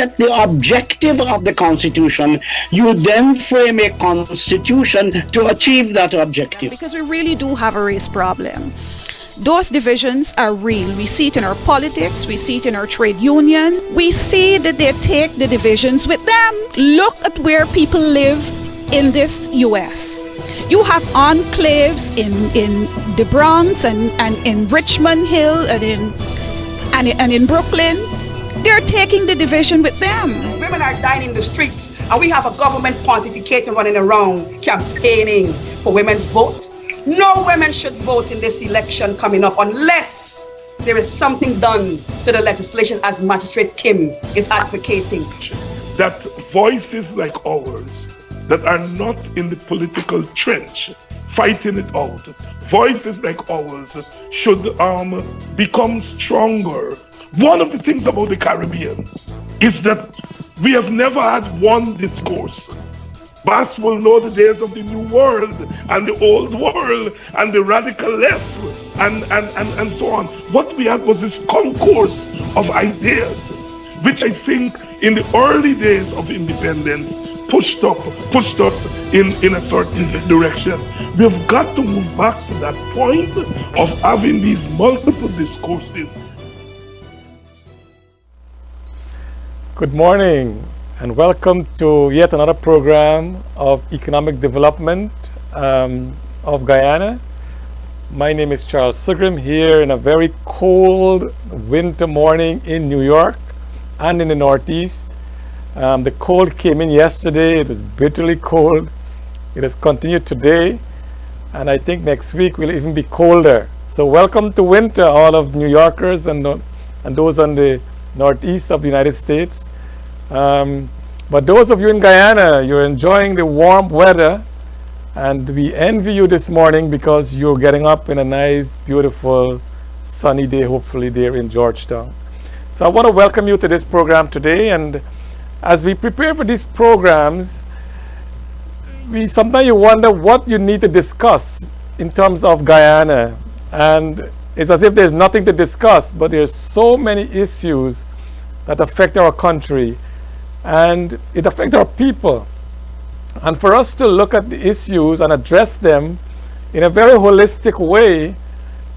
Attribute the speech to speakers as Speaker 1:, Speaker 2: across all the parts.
Speaker 1: the objective of the Constitution, you then frame a Constitution to achieve that objective.
Speaker 2: Because we really do have a race problem. Those divisions are real. We see it in our politics, we see it in our trade union. We see that they take the divisions with them. Look at where people live in this US. You have enclaves in the Bronx and in Richmond Hill and in Brooklyn. They're taking the division with them.
Speaker 3: Women are dying in the streets, and we have a government pontificating running around campaigning for women's vote. No women should vote in this election coming up unless there is something done to the legislation as Magistrate Kim is advocating.
Speaker 4: That voices like ours that are not in the political trench fighting it out, voices like ours should become stronger. One of the things about the Caribbean is that we have never had one discourse. Bass will know the days of the New World and the Old World and the radical left and so on. What we had was this concourse of ideas, which I think in the early days of independence pushed us in a certain direction. We have got to move back to that point of having these multiple discourses.
Speaker 5: Good morning and welcome to yet another program of economic development of Guyana. My name is Charles Sugrim here in a very cold winter morning in New York and in the Northeast. The cold came in yesterday. It was bitterly cold. It has continued today, and I think next week will even be colder. So welcome to winter, all of New Yorkers and those on the northeast of the United States. But those of you in Guyana, you're enjoying the warm weather, and we envy you this morning because you're getting up in a nice, beautiful, sunny day, hopefully there in Georgetown. So I want to welcome you to this program today, and as we prepare for these programs, sometimes you wonder what you need to discuss in terms of Guyana, and it's as if there's nothing to discuss, but there's so many issues that affect our country and it affects our people. And for us to look at the issues and address them in a very holistic way,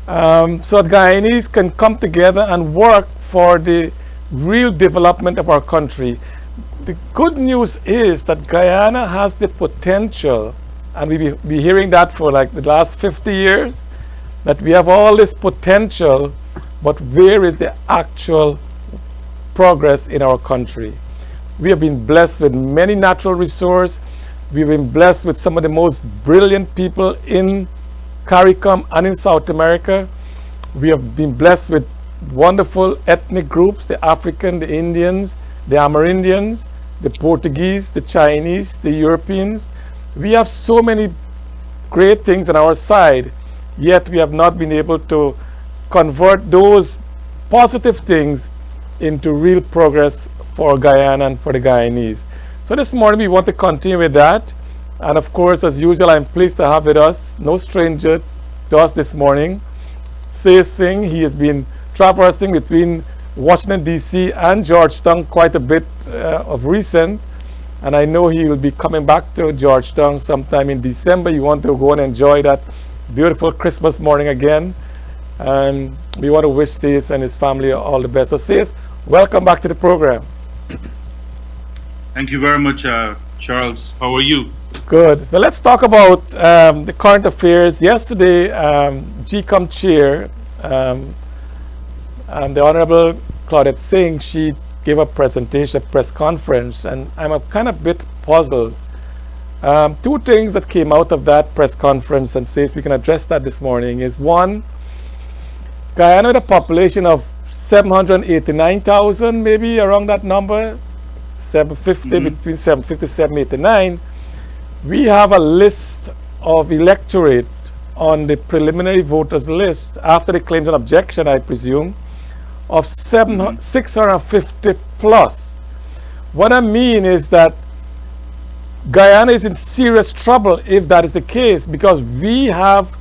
Speaker 5: so that Guyanese can come together and work for the real development of our country. The good news is that Guyana has the potential, and we've been hearing that for like the last 50 years, that we have all this potential, but where is the actual progress in our country? We have been blessed with many natural resources. We've been blessed with some of the most brilliant people in CARICOM and in South America. We have been blessed with wonderful ethnic groups, the African, the Indians, the Amerindians, the Portuguese, the Chinese, the Europeans. We have so many great things on our side, yet we have not been able to convert those positive things into real progress for Guyana and for the Guyanese. So this morning we want to continue with that. And of course, as usual, I'm pleased to have with us, no stranger to us this morning, Say Singh. He has been traversing between Washington, D.C. and Georgetown quite a bit of recent. And I know he will be coming back to Georgetown sometime in December. You want to go and enjoy that beautiful Christmas morning again. And we want to wish Sayes and his family all the best. So Sayes, welcome back to the program.
Speaker 6: Thank you very much, Charles. How are you?
Speaker 5: Good. Well, let's talk about the current affairs. Yesterday, GECOM chair, the Honorable Claudette Singh, she gave a presentation, a press conference, and I'm a kind of bit puzzled. Two things that came out of that press conference, and says we can address that this morning, is one, Guyana with a population of 789,000, maybe around that number, 750, between 750 789. We have a list of electorate on the preliminary voters list after the claims and objection, I presume, of 650 plus. What I mean is that Guyana is in serious trouble if that is the case, because we have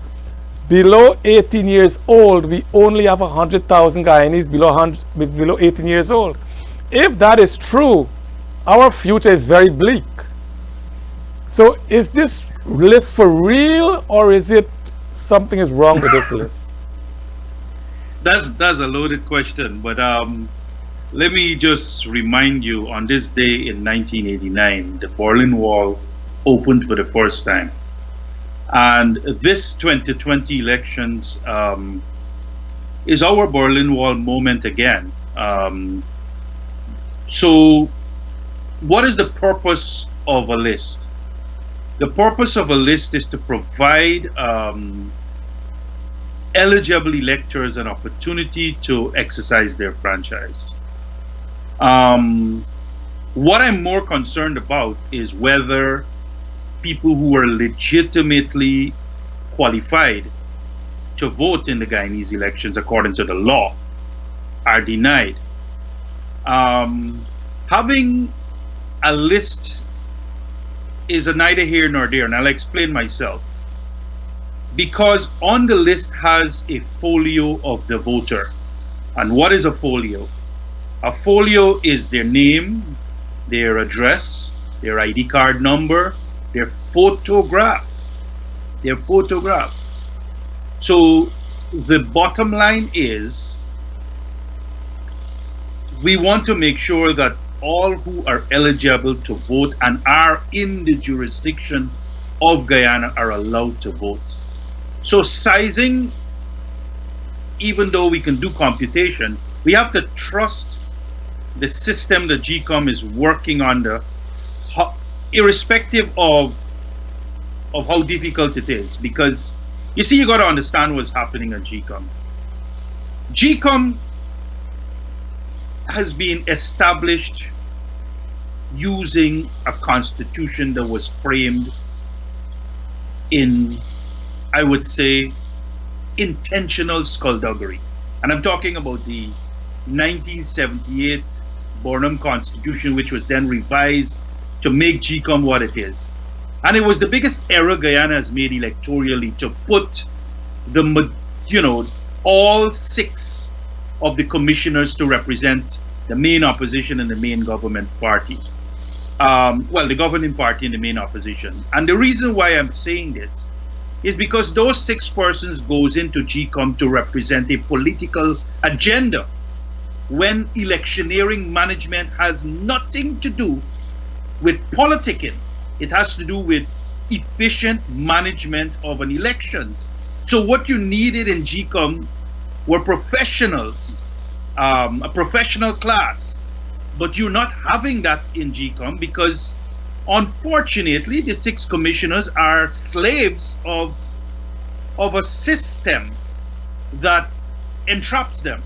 Speaker 5: below 18 years old, we only have 100,000 Guyanese below 18 years old. if that is true, our future is very bleak. So is this list for real, or is it something is wrong with this list?
Speaker 6: That's a loaded question, but let me just remind you, on this day in 1989, the Berlin Wall opened for the first time. And this 2020 elections is our Berlin Wall moment again. So what is the purpose of a list? The purpose of a list is to provide eligible electors an opportunity to exercise their franchise. What I'm more concerned about is whether people who are legitimately qualified to vote in the Guyanese elections according to the law are denied. Having a list is a neither here nor there, and I'll explain myself. Because on the list has a folio of the voter. And what is a folio? A folio is their name, their address, their ID card number, their photograph. So the bottom line is, we want to make sure that all who are eligible to vote and are in the jurisdiction of Guyana are allowed to vote. So sizing, even though we can do computation, we have to trust the system that GECOM is working under, irrespective of how difficult it is. Because you see, you got to understand what's happening at GECOM. GECOM has been established using a constitution that was framed in, I would say, intentional skullduggery. And I'm talking about the 1978 Burnham Constitution, which was then revised to make GECOM what it is. And it was the biggest error Guyana has made electorally, to put all 6 of the commissioners to represent the main opposition and the main government party. Well, the governing party and the main opposition. And the reason why I'm saying this is because those 6 persons goes into GECOM to represent a political agenda, when electioneering management has nothing to do with politicking. It has to do with efficient management of an elections. So what you needed in GECOM were professionals, a professional class, but you're not having that in GECOM because, unfortunately, the 6 commissioners are slaves of a system that entraps them.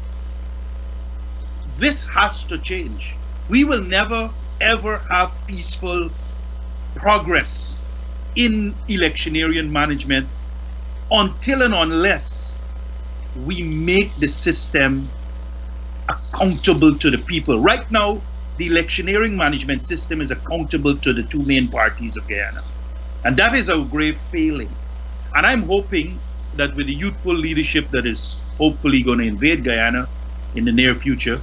Speaker 6: This has to change. We will never ever have peaceful progress in electioneering management until and unless we make the system accountable to the people. Right now, the electioneering management system is accountable to the 2 main parties of Guyana. And that is a grave failing. And I'm hoping that with the youthful leadership that is hopefully going to invade Guyana in the near future,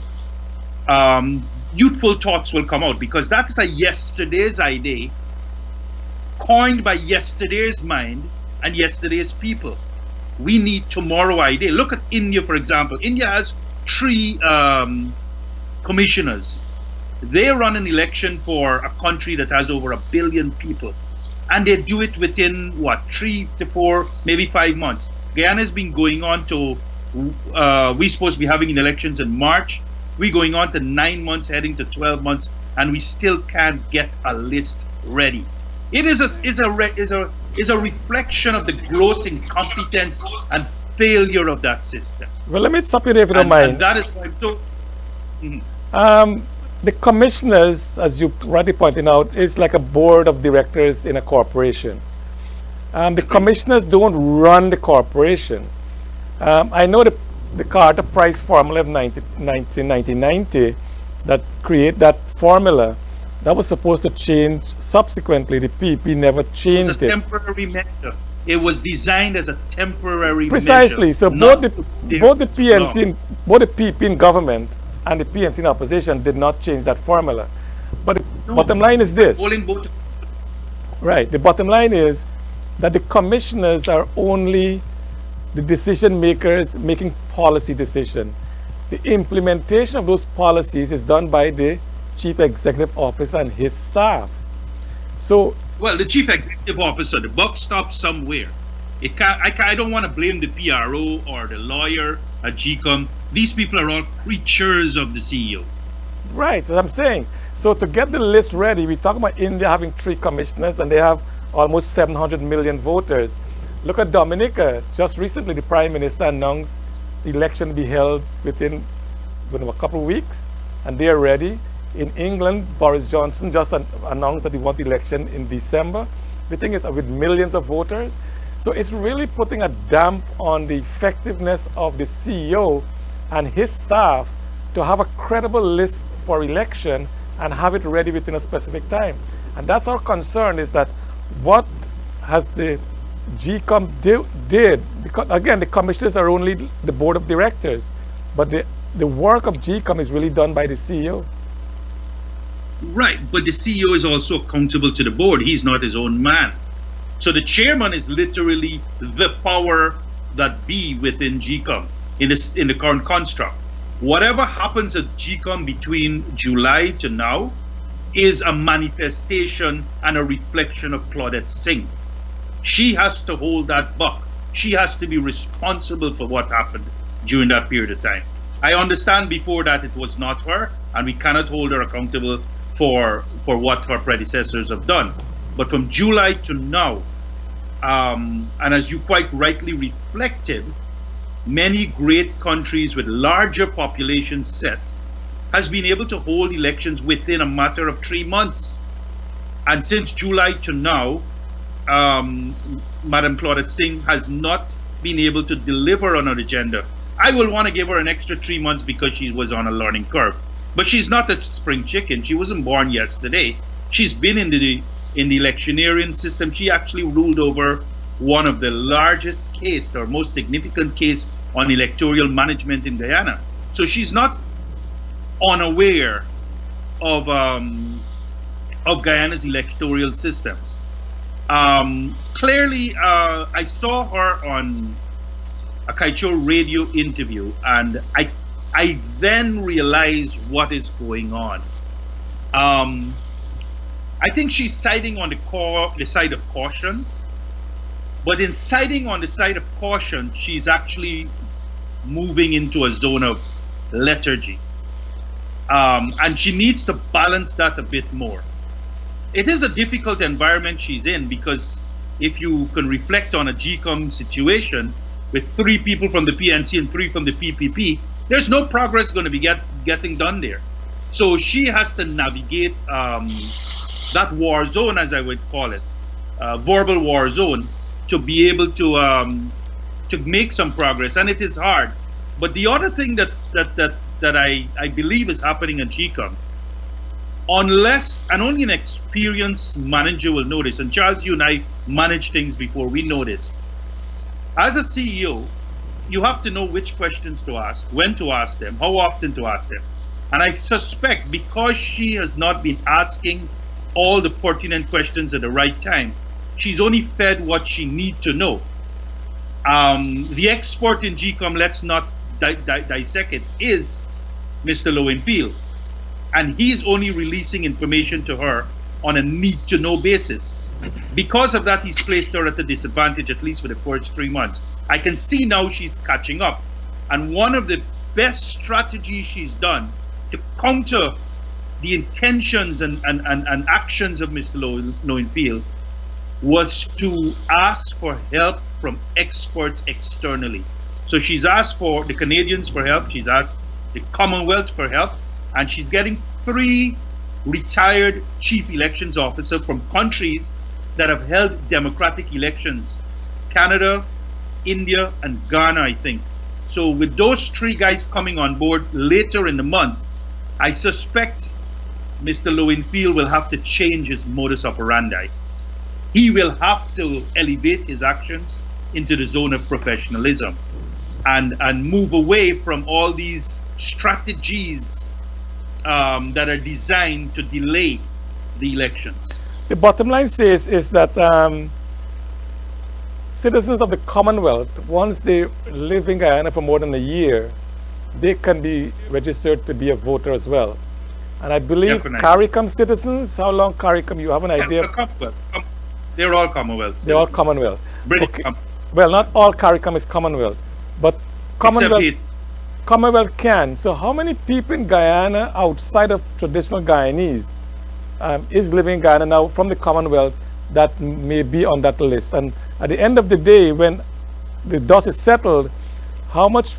Speaker 6: youthful thoughts will come out, because that's a yesterday's idea coined by yesterday's mind and yesterday's people. We need tomorrow idea. Look at India, for example. India has 3 commissioners. They run an election for a country that has over 1 billion people, and they do it within 3 to 4, maybe 5 months. Guyana has been going on to we're supposed to be having elections in March. We're going on to 9 months, heading to 12 months, and we still can't get a list ready. It is a reflection of the gross incompetence and failure of that system.
Speaker 5: Well, let me stop you there if you don't mind.
Speaker 6: And that is why I'm so.
Speaker 5: The commissioners, as you rightly pointed out, is like a board of directors in a corporation. The commissioners don't run the corporation. I know the Carter Price formula of 1990 that create that formula, that was supposed to change subsequently. The PP never changed it.
Speaker 6: It was a temporary measure. It was designed as a temporary
Speaker 5: Precisely.
Speaker 6: measure.
Speaker 5: So both the PNC and both the PP in government and the PNC in opposition did not change that formula. But the
Speaker 6: No.
Speaker 5: bottom line is this.
Speaker 6: Polling both.
Speaker 5: Right. The bottom line is that the commissioners are only the decision makers making policy decision. The implementation of those policies is done by the chief executive officer and his staff. So,
Speaker 6: Well, the chief executive officer, the buck stops somewhere. I don't want to blame the PRO or the lawyer at GECOM. These people are all creatures of the CEO.
Speaker 5: right, as I'm saying. So to get the list ready, we talk about India having 3 commissioners and they have almost 700 million voters. Look at Dominica. Just recently, the Prime Minister announced the election will be held within a couple of weeks, and they are ready. In England, Boris Johnson just announced that he wants the election in December. The thing is, with millions of voters, so it's really putting a damp on the effectiveness of the CEO and his staff to have a credible list for election and have it ready within a specific time. And that's our concern, is that what has the GECOM did, because again, the commissioners are only the board of directors, but the work of GECOM is really done by the CEO.
Speaker 6: Right, but the CEO is also accountable to the board. He's not his own man. So the chairman is literally the power that be within GECOM in the current construct. Whatever happens at GECOM between July to now is a manifestation and a reflection of Claudette Singh. She has to hold that buck. She has to be responsible for what happened during that period of time. I understand before that it was not her, and we cannot hold her accountable for what her predecessors have done. But from July to now, and as you quite rightly reflected, many great countries with larger populations set has been able to hold elections within a matter of 3 months. And since July to now, Madam Claudette Singh has not been able to deliver on her agenda. I will want to give her an extra 3 months because she was on a learning curve. But she's not a spring chicken. She wasn't born yesterday. She's been in the electioneering system. She actually ruled over one of the largest case or most significant case on electoral management in Guyana. So she's not unaware of Guyana's electoral systems. Clearly, I saw her on a Kaicho radio interview, and I then realized what is going on. I think she's siding on the side of caution, but in siding on the side of caution, she's actually moving into a zone of lethargy. And she needs to balance that a bit more. It is a difficult environment she's in, because if you can reflect on a GECOM situation with 3 people from the PNC and 3 from the PPP, there's no progress going to be getting done there. So she has to navigate that war zone, as I would call it, verbal war zone, to be able to make some progress, and it is hard. But the other thing that I believe is happening at GECOM, unless, and only an experienced manager will know this, and Charles, you and I manage things before, we know this. As a CEO, you have to know which questions to ask, when to ask them, how often to ask them. And I suspect because she has not been asking all the pertinent questions at the right time, she's only fed what she needs to know. The expert in GECOM, let's not dissect it, is Mr. Lowenfield. And he's only releasing information to her on a need-to-know basis. Because of that, he's placed her at a disadvantage, at least for the first 3 months. I can see now she's catching up. And one of the best strategies she's done to counter the intentions and actions of Mr. Lowenfield was to ask for help from experts externally. So she's asked for the Canadians for help, she's asked the Commonwealth for help, and she's getting 3 retired chief elections officers from countries that have held democratic elections: Canada, India, and Ghana, I think. So with those 3 guys coming on board later in the month, I suspect Mr. Lowenfield will have to change his modus operandi. He will have to elevate his actions into the zone of professionalism. and move away from all these strategies that are designed to delay the elections.
Speaker 5: The bottom line says is that citizens of the Commonwealth, once they live in Guyana for more than a year, they can be registered to be a voter as well. And I believe
Speaker 6: Definitely.
Speaker 5: CARICOM citizens, how long CARICOM, you have an idea?
Speaker 6: They're all Commonwealth.
Speaker 5: They're all Commonwealth.
Speaker 6: British
Speaker 5: Okay.
Speaker 6: Com-
Speaker 5: Well, not all CARICOM is Commonwealth, but Commonwealth,
Speaker 6: Except
Speaker 5: Commonwealth can. So how many people in Guyana outside of traditional Guyanese is living in Guyana now from the Commonwealth that may be on that list? And at the end of the day, when the dust is settled, how much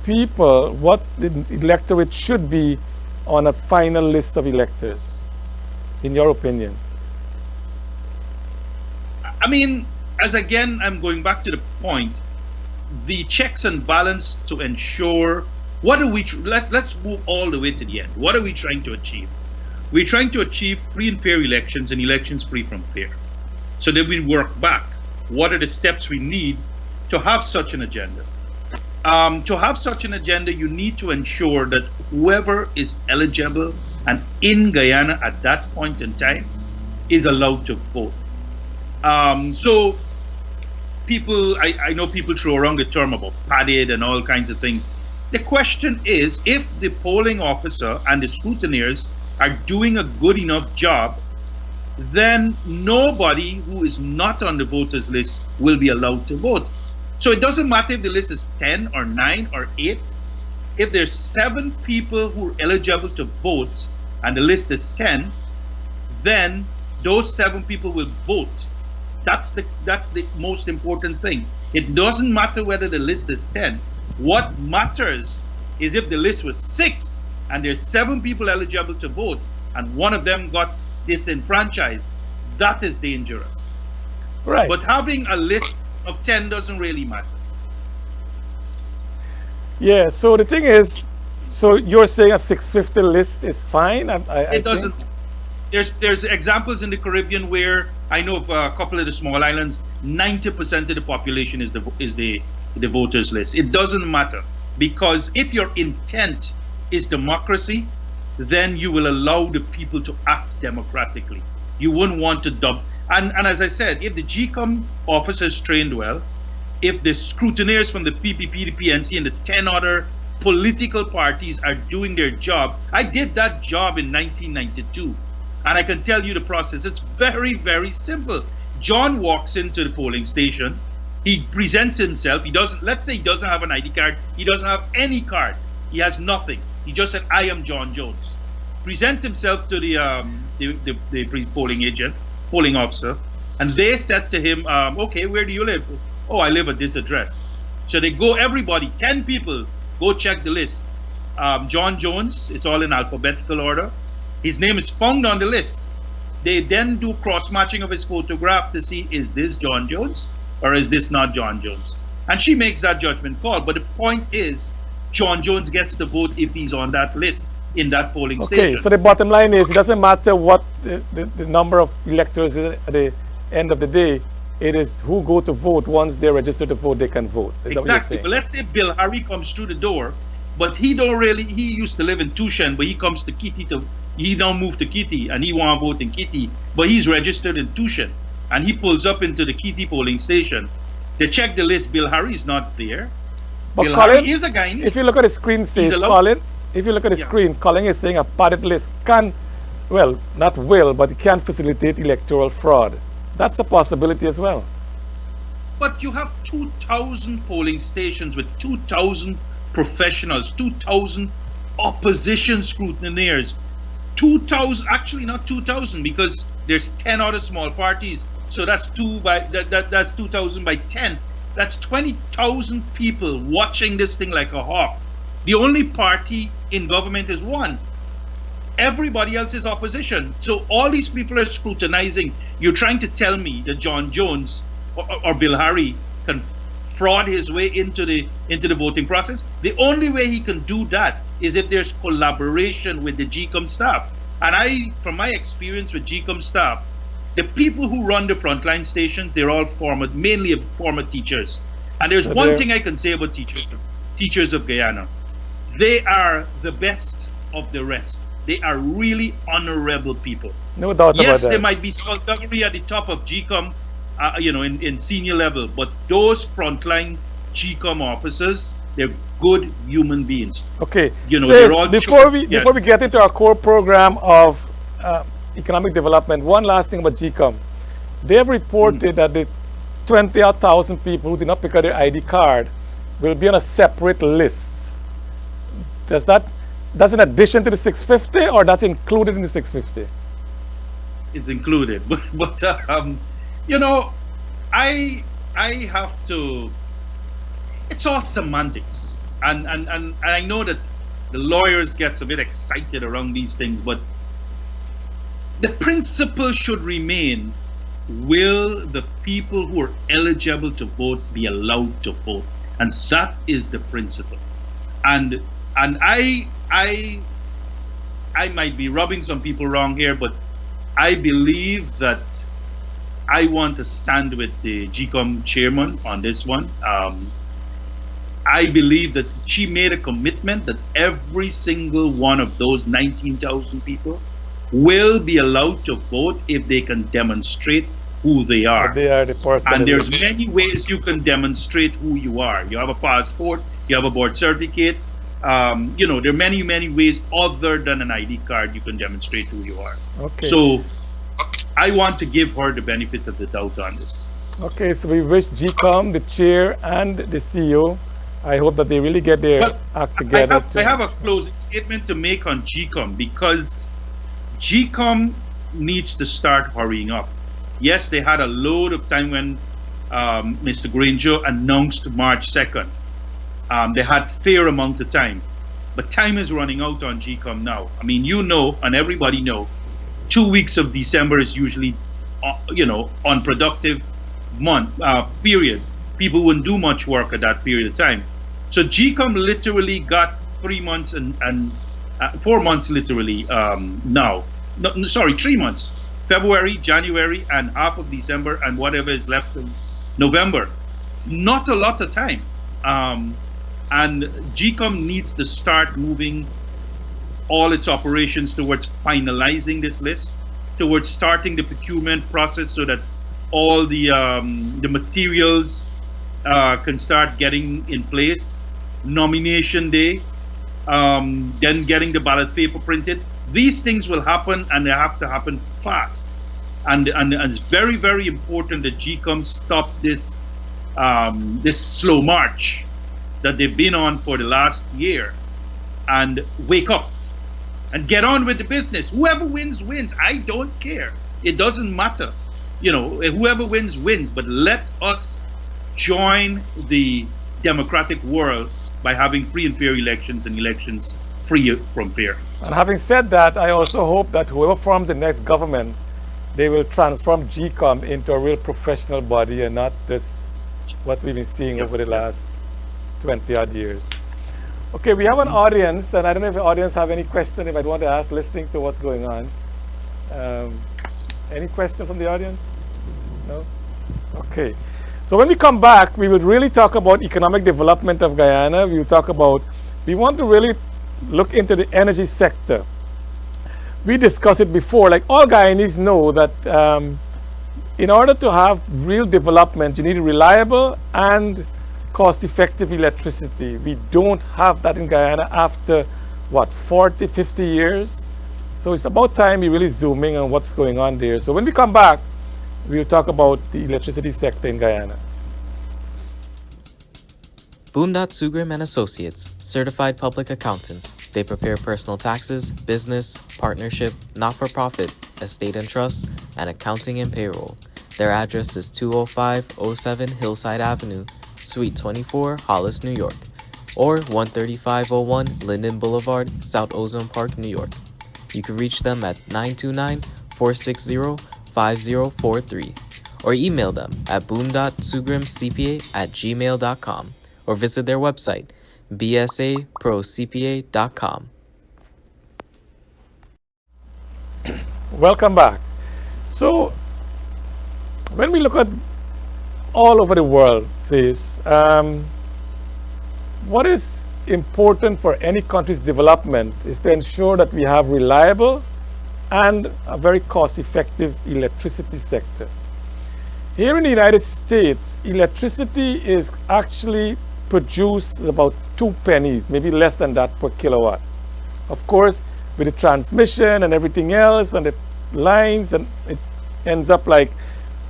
Speaker 5: people, what the electorate should be on a final list of electors, in your opinion?
Speaker 6: I mean, as again, I'm going back to the point, the checks and balance to ensure what are we, let's move all the way to the end. What are we trying to achieve? We're trying to achieve free and fair elections and elections free from fear. So then we work back. What are the steps we need to have such an agenda? To have such an agenda, you need to ensure that whoever is eligible and in Guyana at that point in time is allowed to vote. So people, I know people throw around the term about padded and all kinds of things. The question is, if the polling officer and the scrutineers are doing a good enough job, then nobody who is not on the voters list will be allowed to vote. So it doesn't matter if the list is 10 or 9 or 8. If there's 7 people who are eligible to vote and the list is 10, then those 7 people will vote. That's the most important thing. It doesn't matter whether the list is 10. What matters is if the list was 6 and there's 7 people eligible to vote and one of them got disenfranchised, that is dangerous.
Speaker 5: Right.
Speaker 6: But having a list of 10 doesn't really matter.
Speaker 5: Yeah, so the thing is, so you're saying a 650 list is fine?
Speaker 6: It doesn't. There's examples in the Caribbean where I know of a couple of the small islands, 90% of the population is the voters list. It doesn't matter, because if your intent is democracy, then you will allow the people to act democratically. You wouldn't want to dump. And as I said, if the GECOM officers trained well, if the scrutineers from the PPP, the PNC, and the 10 other political parties are doing their job. I did that job in 1992, and I can tell you the process. It's very, very simple. John walks into the polling station. He presents himself. He doesn't, let's say he doesn't have an ID card. He doesn't have any card. He has nothing. He just said, I am John Jones. Presents himself to the polling officer, and they said to him, okay, where do you live? Oh, I live at this address. So they go, everybody, 10 people, go check the list. John Jones, it's all in alphabetical order. His name is found on the list. They then do cross-matching of his photograph to see, is this John Jones or is this not John Jones? And she makes that judgment call. But the point is, John Jones gets the vote if he's on that list in that polling station.
Speaker 5: Okay, so the bottom line is, it doesn't matter what the number of electors is at the end of the day. It is who go to vote. Once they're registered to vote, they can vote. Is that what you're
Speaker 6: Exactly.
Speaker 5: saying?
Speaker 6: But let's say Bill Harry comes through the door, but he used to live in Tushen, but he comes to Kitty he now moved to Kitty and he want to vote in Kitty, but he's registered in Tushen, and he pulls up into the Kitty polling station. They check the list. Bill Harry is not there.
Speaker 5: But
Speaker 6: Bill
Speaker 5: Colin,
Speaker 6: Harry is a guy.
Speaker 5: if you look at the screen, says Colin. If you look at the screen, Colin is saying a padded list can, well, not will, but it can facilitate electoral fraud. That's a possibility as well.
Speaker 6: But you have 2,000 polling stations with 2,000 professionals, 2,000 opposition scrutineers, 2,000, actually not 2,000, because there's 10 other small parties. So that's that's 2,000 by 10. That's 20,000 people watching this thing like a hawk. The only party in government is one. Everybody else is opposition. So all these people are scrutinizing. You're trying to tell me that John Jones or Bill Harry can fraud his way into the voting process? The only way he can do that is if there's collaboration with the GECOM staff. And from my experience with GECOM staff, the people who run the frontline stations, they're all mainly former teachers. And there's one thing I can say about teachers. teachers of Guyana. They are the best of the rest. They are really honorable people.
Speaker 5: No doubt about
Speaker 6: Yes,
Speaker 5: that.
Speaker 6: there might be skullduggery at the top of GECOM, in senior level, but those frontline GECOM officers, they're good human beings.
Speaker 5: Okay.
Speaker 6: They're all
Speaker 5: before we
Speaker 6: yes.
Speaker 5: get into our core program of economic development, one last thing about GECOM. They have reported that the 20,000 people who did not pick up their ID card will be on a separate list. That's in addition to the 650, or that's included in the 650?
Speaker 6: It's included, but I have to. It's all semantics, and I know that the lawyers gets a bit excited around these things, but the principle should remain: will the people who are eligible to vote be allowed to vote? And that is the principle. And I might be rubbing some people wrong here, but I believe that I want to stand with the GECOM chairman on this one. I believe that she made a commitment that every single one of those 19,000 people will be allowed to vote if they can demonstrate who they are.
Speaker 5: They are the person.
Speaker 6: And there's many ways you can demonstrate who you are. You have a passport, you have a birth certificate. There are many ways other than an ID card you can demonstrate who you are.
Speaker 5: Okay.
Speaker 6: So I want to give her the benefit of the doubt on this.
Speaker 5: Okay, so we wish GECOM, the chair, and the CEO, I hope that they really get their act together.
Speaker 6: I have a closing statement to make on GECOM, because GECOM needs to start hurrying up. Yes, they had a load of time when Mr. Granger announced March 2nd. They had fair amount of time, but time is running out on GECOM now. I mean, and everybody know, 2 weeks of December is usually, unproductive period. People wouldn't do much work at that period of time. So GECOM literally got 3 months and 4 months literally now. No, sorry, 3 months. February, January, and half of December, and whatever is left of November. It's not a lot of time. And GECOM needs to start moving all its operations towards finalizing this list, towards starting the procurement process so that all the materials can start getting in place, nomination day, then getting the ballot paper printed. These things will happen, and they have to happen fast. And it's very, very important that GECOM stop this slow march that they've been on for the last year, and wake up and get on with the business. Whoever wins, wins. I don't care. It doesn't matter. Whoever wins, wins. But let us join the democratic world by having free and fair elections, and elections free from fear.
Speaker 5: And having said that, I also hope that whoever forms the next government, they will transform GECOM into a real professional body, and not this, what we've been seeing over the last 20 odd years. Okay, we have an audience, and I don't know if the audience have any question they might want to ask, listening to what's going on. Any question from the audience? No? Okay. So when we come back, we will really talk about economic development of Guyana. We want to really look into the energy sector. We discussed it before, like all Guyanese know that in order to have real development, you need reliable and cost-effective electricity. We don't have that in Guyana after, 40, 50 years? So it's about time we really zoom in on what's going on there. So when we come back, we'll talk about the electricity sector in Guyana.
Speaker 7: Sugrim and Associates, certified public accountants. They prepare personal taxes, business, partnership, not-for-profit, estate and trust, and accounting and payroll. Their address is 20507 Hillside Avenue, Suite 24, Hollis, New York, or 13501 Linden Boulevard, South Ozone Park, New York. You can reach them at 929-460-5043, or email them at boom.sugrimcpa@gmail.com, or visit their website, bsaprocpa.com.
Speaker 5: Welcome back. So when we look at all over the world, the what is important for any country's development is to ensure that we have reliable and a very cost-effective electricity sector. Here in the United States, electricity is actually produced about 2 pennies, maybe less than that per kilowatt. Of course, with the transmission and everything else and the lines, and it ends up like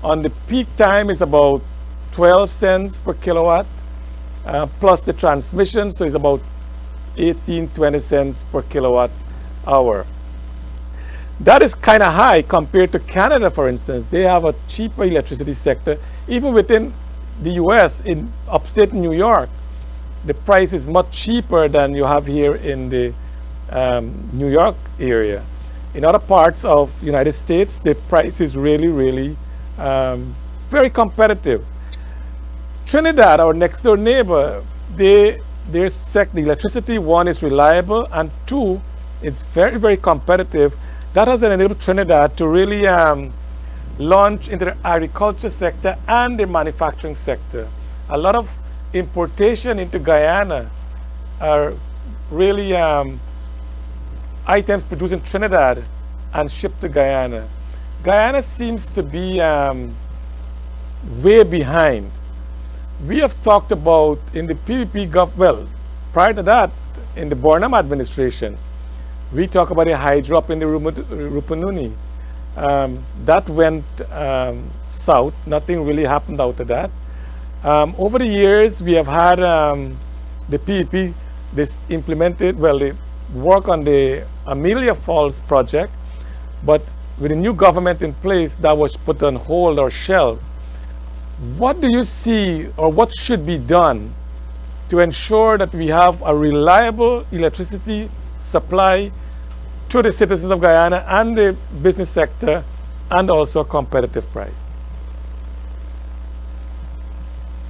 Speaker 5: on the peak time is about 12 cents per kilowatt, plus the transmission, so it's about 18, 20 cents per kilowatt hour. That is kind of high compared to Canada, for instance. They have a cheaper electricity sector. Even within the US, in upstate New York, the price is much cheaper than you have here in the New York area. In other parts of United States, the price is really, really very competitive. Trinidad, our next door neighbor, the electricity, one, is reliable, and two, it's very, very competitive. That has enabled Trinidad to really launch into the agriculture sector and the manufacturing sector. A lot of importation into Guyana are really items produced in Trinidad and shipped to Guyana. Guyana seems to be way behind. We have talked about in the PPP prior to that, in the Burnham administration, we talk about a hydro up in the Rupununi. That went south. Nothing really happened out of that. Over the years, we have had the PPP, this implemented, they work on the Amelia Falls project, but with the new government in place, that was put on hold or shelved. What do you see, or what should be done to ensure that we have a reliable electricity supply to the citizens of Guyana and the business sector, and also a competitive price?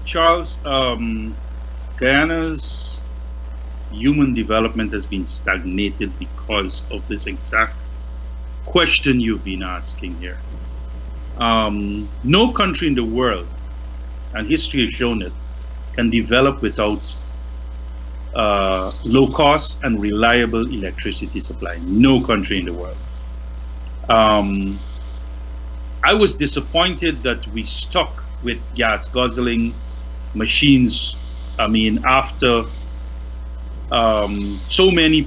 Speaker 6: Charles, Guyana's human development has been stagnated because of this exact question you've been asking here. No country in the world, and history has shown it, can develop without low cost and reliable electricity supply. No country in the world. I was disappointed that we stuck with gas guzzling machines. I mean, after so many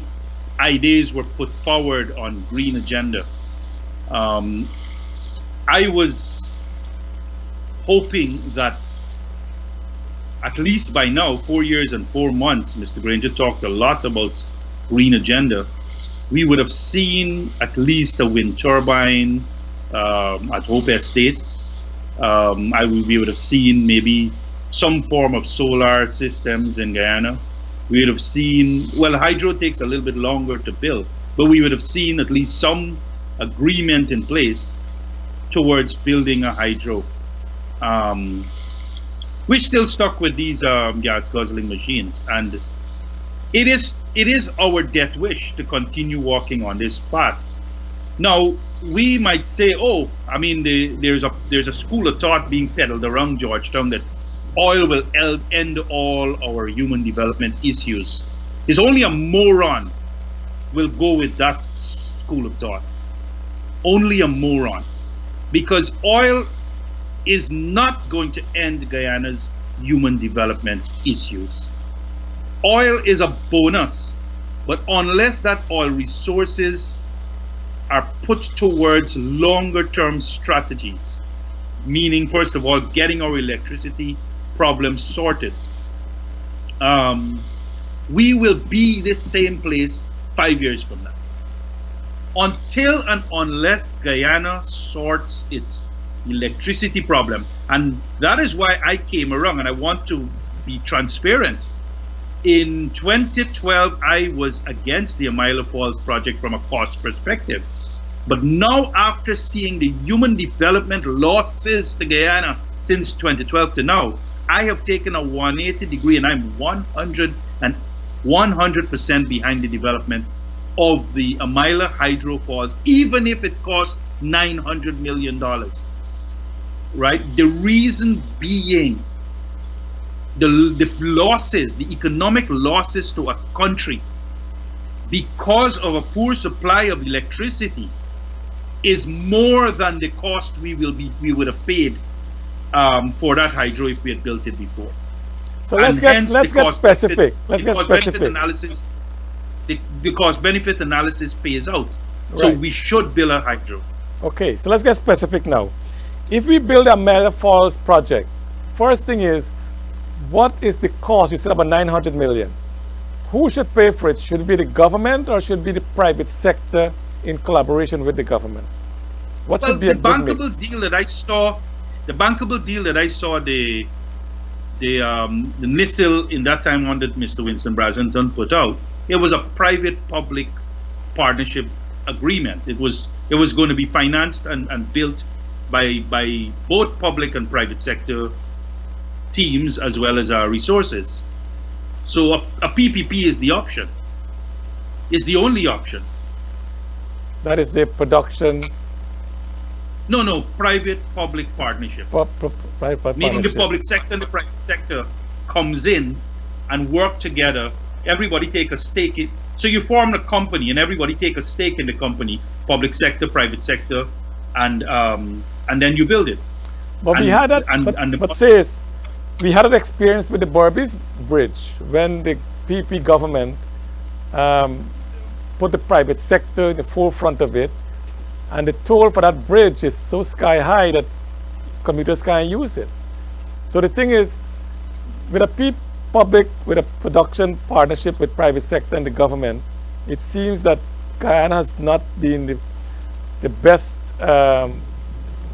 Speaker 6: ideas were put forward on green agenda, I was hoping that at least by now, 4 years and 4 months, Mr. Granger talked a lot about green agenda, we would have seen at least a wind turbine at Hope Estate. We would have seen maybe some form of solar systems in Guyana. We would have seen, well, hydro takes a little bit longer to build, but we would have seen at least some agreement in place towards building a hydro. We're still stuck with these gas guzzling machines, and it is our death wish to continue walking on this path. Now, we might say, oh, I mean, there's a school of thought being peddled around Georgetown that oil will end all our human development issues. It's only a moron will go with that school of thought. Only a moron. Because oil is not going to end Guyana's human development issues. Oil is a bonus, but unless that oil resources are put towards longer term strategies, meaning first of all getting our electricity problem sorted, we will be the same place 5 years from now. Until and unless Guyana sorts its electricity problem, and that is why I came around, and I want to be transparent. In 2012, I was against the Amelia Falls project from a cost perspective. But now, after seeing the human development losses to Guyana since 2012 to now, I have taken a 180 degree, and I'm 100% behind the development of the Amelia Hydro Falls, even if it costs $900 million. Right? The reason being the losses, the economic losses to a country because of a poor supply of electricity is more than the cost we would have paid for that hydro if we had built it before.
Speaker 5: So let's get specific. Let's get specific.
Speaker 6: Analysis, the cost benefit analysis pays out. So
Speaker 5: Right.
Speaker 6: we should build a hydro.
Speaker 5: Okay, so let's get specific now. If we build a Amelia Falls project, first thing is, what is the cost? You said about 900 million. Who should pay for it? Should it be the government or should it be the private sector in collaboration with the government? What
Speaker 6: Well,
Speaker 5: should be
Speaker 6: the
Speaker 5: a good
Speaker 6: bankable
Speaker 5: mix?
Speaker 6: deal that I saw, the NISIL in that time one that Mr. Winston Brazenton put out, it was a private-public partnership agreement. It was going to be financed and built by both public and private sector teams as well as our resources. So a PPP is the option. Is the only option.
Speaker 5: That is the production.
Speaker 6: No, private-public partnership.
Speaker 5: Private
Speaker 6: Meaning the
Speaker 5: partnership.
Speaker 6: public sector and the private sector comes in and work together. Everybody take a stake. So you form a company and everybody take a stake in the company, public sector, private sector, and then you build it.
Speaker 5: But we had that, but says, we had an experience with the Berbice Bridge when the PP government put the private sector in the forefront of it, and the toll for that bridge is so sky high that commuters can't use it. So the thing is, with a with a production partnership with private sector and the government, it seems that Guyana has not been the best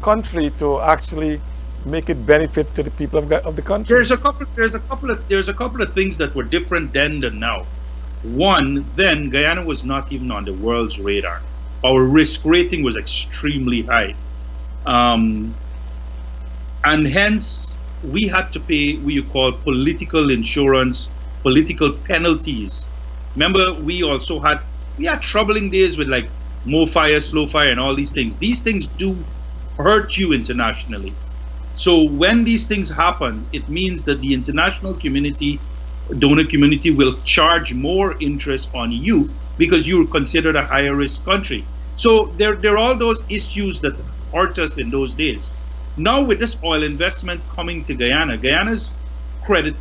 Speaker 5: country to actually make it benefit to the people of the country.
Speaker 6: There's a couple of things that were different then than now. One, then Guyana was not even on the world's radar. Our risk rating was extremely high, and hence we had to pay what you call political insurance, political penalties. Remember, we had troubling days with like Mo Fire, Slow Fire, and all these things. These things do hurt you internationally. So when these things happen, it means that the international community, donor community, will charge more interest on you because you're considered a higher risk country. So there are all those issues that hurt us in those days. Now with this oil investment coming to Guyana, Guyana's credit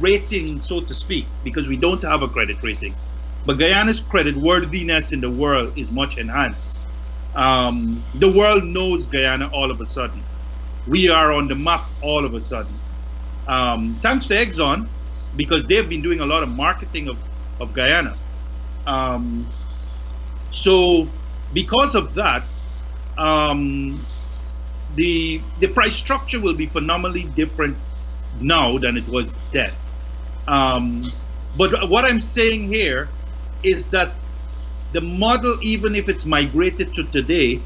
Speaker 6: rating, so to speak, because we don't have a credit rating, but Guyana's credit worthiness in the world is much enhanced. The world knows Guyana all of a sudden. We are on the map all of a sudden. Thanks to Exxon, because they've been doing a lot of marketing of Guyana. So because of that, the price structure will be phenomenally different now than it was then. But what I'm saying here is that the model, even if it's migrated to today,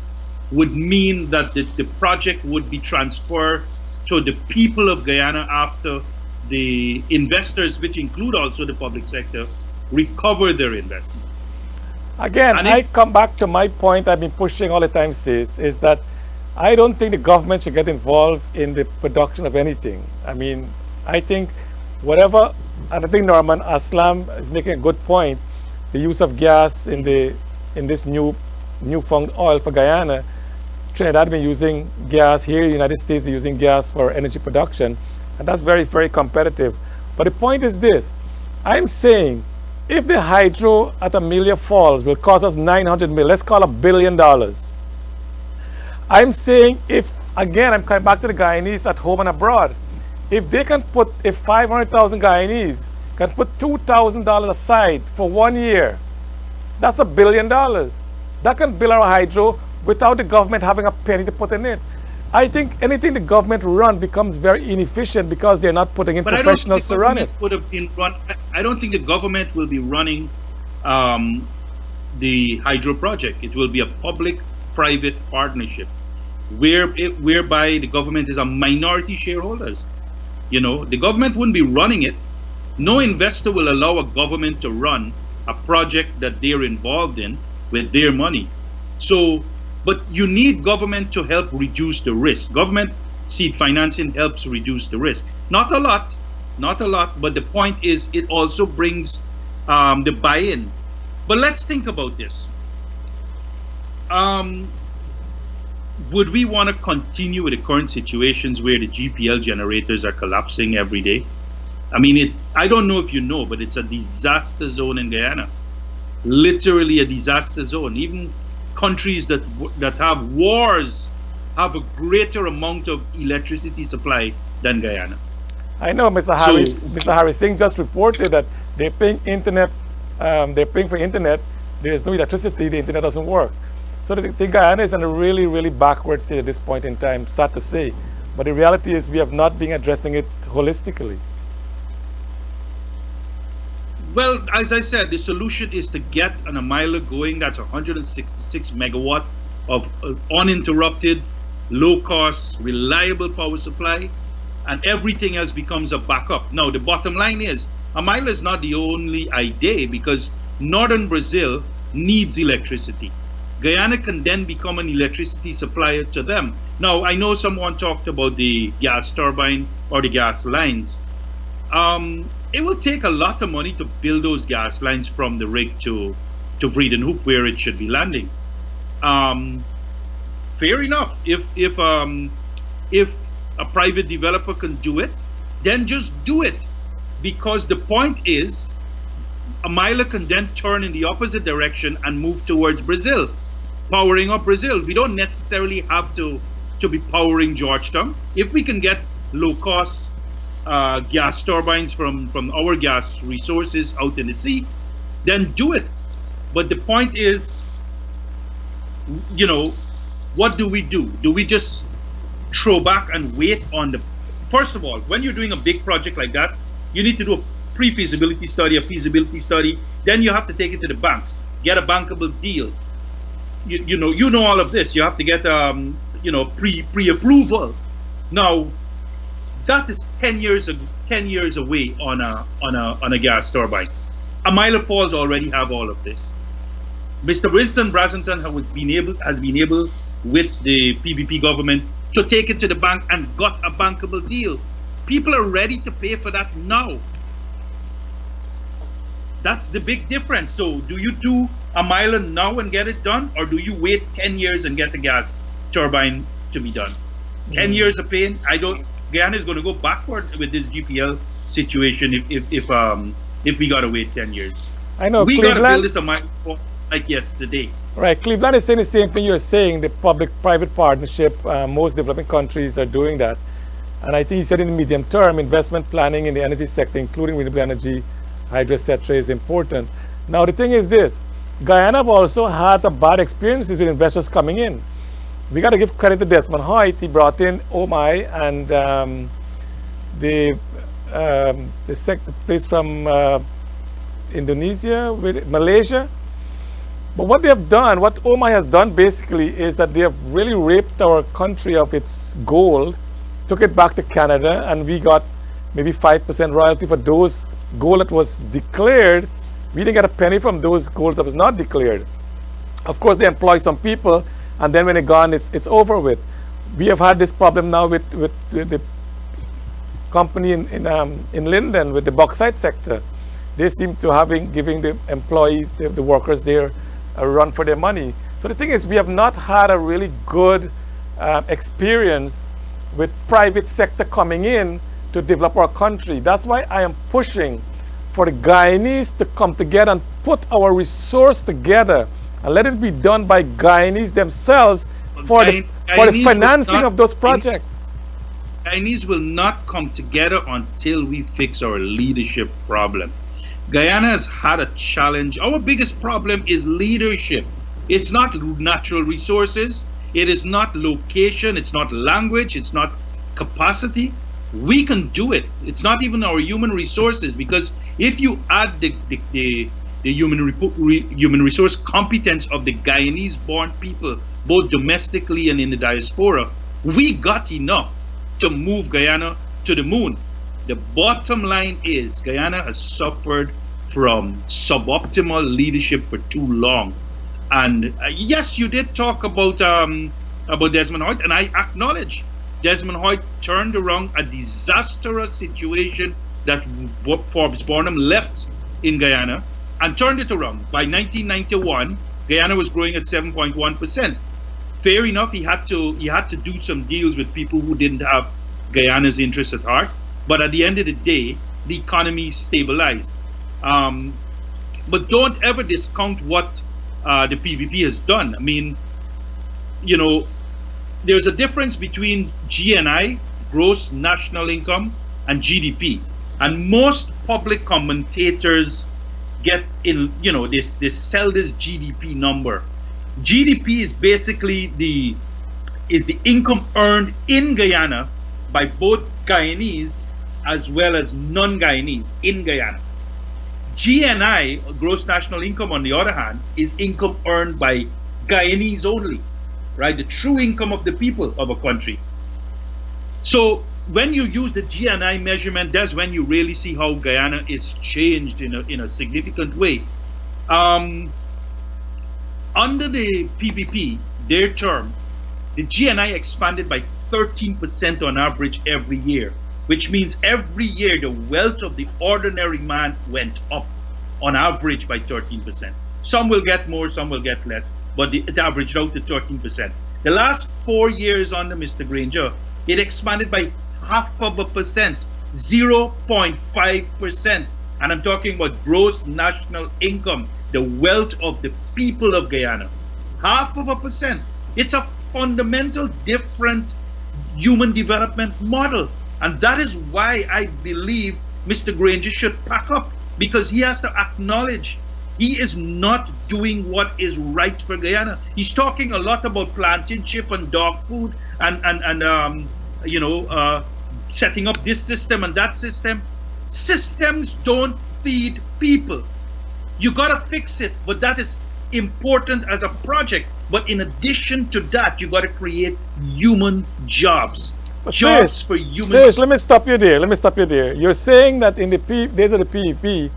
Speaker 6: would mean that the project would be transferred to the people of Guyana after the investors, which include also the public sector, recover their investments.
Speaker 5: Again, I come back to my point I've been pushing all the time, sis, is that I don't think the government should get involved in the production of anything. I mean, I think whatever, and I think Norman Aslam is making a good point, the use of gas in this newfound oil for Guyana. Trinidad has been using gas here in the United States, they're using gas for energy production, and that's very, very competitive. But the point is this, I'm saying if the hydro at Amelia Falls will cost us 900 million, let's call $1 billion. I'm saying if, again, I'm coming back to the Guyanese at home and abroad, if they can put, if 500,000 Guyanese can put $2,000 aside for 1 year, that's $1 billion. That can build our hydro without the government having a penny to put in it. I think anything the government run becomes very inefficient because they're not putting in professionals to run it.
Speaker 6: I don't think the government will be running the hydro project. It will be a public-private partnership whereby the government is a minority shareholders. You know, the government wouldn't be running it. No investor will allow a government to run a project that they're involved in with their money. So, but you need government to help reduce the risk. Government seed financing helps reduce the risk. Not a lot, but the point is it also brings the buy-in. But let's think about this. Would we want to continue with the current situations where the GPL generators are collapsing every day? I mean, I don't know if you know, but it's a disaster zone in Guyana. Literally a disaster zone. Even countries that have wars have a greater amount of electricity supply than Guyana.
Speaker 5: I know, Mr. Harris. Mr. Harris, Singh just reported that they're paying internet. They're paying for internet. There is no electricity. The internet doesn't work. So the Guyana is in a really, really backward state at this point in time. Sad to say, but the reality is we have not been addressing it holistically.
Speaker 6: Well, as I said, the solution is to get an Amila going. That's 166 megawatt of uninterrupted, low-cost, reliable power supply, and everything else becomes a backup. Now, the bottom line is, Amila is not the only idea, because northern Brazil needs electricity. Guyana can then become an electricity supplier to them. Now, I know someone talked about the gas turbine or the gas lines. It will take a lot of money to build those gas lines from the rig to Vredenhoek, where it should be landing. Fair enough. If a private developer can do it, then just do it. Because the point is, Amila can then turn in the opposite direction and move towards Brazil, powering up Brazil. We don't necessarily have to be powering Georgetown. If we can get low-cost gas turbines from our gas resources out in the sea, then do it. But the point is, you know, what do we do? Do we just throw back and wait on the... First of all, when you're doing a big project like that, you need to do a pre-feasibility study, a feasibility study. Then you have to take it to the banks, get a bankable deal. You know all of this. You have to get pre-approval. Now, that is 10 years away on a gas turbine. Amila Falls already have all of this. Mr. Winston Brazenton has been able with the PPP government to take it to the bank and got a bankable deal. People are ready to pay for that now. That's the big difference. So do you do Amila now and get it done, or do you wait 10 years and get the gas turbine to be done? 10 years of pain. Guyana is going to go backward with this GPL situation if we gotta wait 10 years.
Speaker 5: I know
Speaker 6: we
Speaker 5: Cleveland,
Speaker 6: gotta build this Amila like yesterday.
Speaker 5: Right, Cleveland is saying the same thing you're saying. The public-private partnership, most developing countries are doing that. And I think he said in the medium term, investment planning in the energy sector, including renewable energy, hydro, etc., is important. Now the thing is this, Guyana also has a bad experiences with investors coming in. We got to give credit to Desmond Hoyt. He brought in OMI and the place from Indonesia, with Malaysia. But what they have done, what OMI has done basically is that they have really raped our country of its gold, took it back to Canada, and we got maybe 5% royalty for those gold that was declared. We didn't get a penny from those gold that was not declared. Of course, they employ some people, and then when they're gone, it's over with. We have had this problem now with the company in Linden with the bauxite sector. They seem to giving the employees, the workers there, a run for their money. So the thing is, we have not had a really good experience with private sector coming in to develop our country. That's why I am pushing for the Guyanese to come together and put our resource together and let it be done by Guyanese themselves for the financing of those projects.
Speaker 6: Guyanese will not come together until we fix our leadership problem. Guyana has had a challenge. Our biggest problem is leadership. It's not natural resources. It is not location. It's not language. It's not capacity. We can do it. It's not even our human resources, because if you add the human resource competence of the Guyanese born people, both domestically and in the diaspora, we got enough to move Guyana to the moon. The bottom line is Guyana has suffered from suboptimal leadership for too long. And yes, you did talk about Desmond Hoyt, and I acknowledge Desmond Hoyt turned around a disastrous situation that Forbes Barnum left in Guyana and turned it around. By 1991, Guyana was growing at 7.1%. Fair enough, he had to do some deals with people who didn't have Guyana's interest at heart. But at the end of the day, the economy stabilized. But don't ever discount what the PPP has done. I mean, you know, there's a difference between GNI, gross national income, and GDP. And most public commentators get in, you know, they sell this GDP number. GDP is basically the income earned in Guyana by both Guyanese as well as non-Guyanese in Guyana. GNI, gross national income, on the other hand, is income earned by Guyanese only, right? The true income of the people of a country. So when you use the GNI measurement, that's when you really see how Guyana is changed in a significant way. Under the PPP, their term, the GNI expanded by 13% on average every year, which means every year the wealth of the ordinary man went up on average by 13%. Some will get more, some will get less, but it averaged out to 13%. The last 4 years under Mr. Granger, it expanded by 0.5%, 0.5%. And I'm talking about gross national income, the wealth of the people of Guyana. 0.5%. It's a fundamental different human development model. And that is why I believe Mr. Granger should pack up, because he has to acknowledge he is not doing what is right for Guyana. He's talking a lot about plantain chip and dog food and setting up this system and that system. Systems don't feed people. You gotta fix it, but that is important as a project. But in addition to that, you gotta create human jobs.
Speaker 5: But
Speaker 6: Jobs for humans.
Speaker 5: Sis, let me stop you there. You're saying that in the days of the PEP,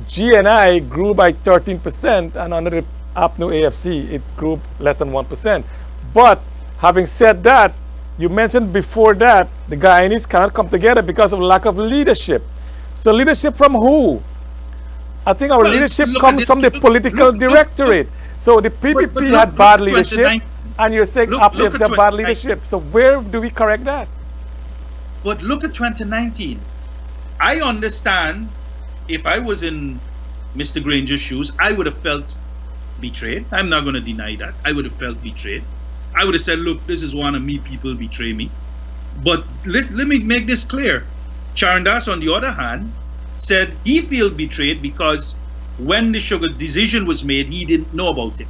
Speaker 5: GNI grew by 13%, and under the APNU AFC, it grew less than 1%. But having said that, you mentioned before that the Guyanese cannot come together because of lack of leadership. So leadership from who? I think our leadership comes from the political directorate. So the PPP had bad leadership, and you're saying APNU has bad leadership. So where do we correct that?
Speaker 6: But look at 2019. I understand if I was in Mr. Granger's shoes, I would have felt betrayed. I'm not going to deny that. I would have felt betrayed. I would have said, look, this is one of me, people betray me. But let me make this clear. Charandas, on the other hand, said he felt betrayed because when the sugar decision was made, he didn't know about it.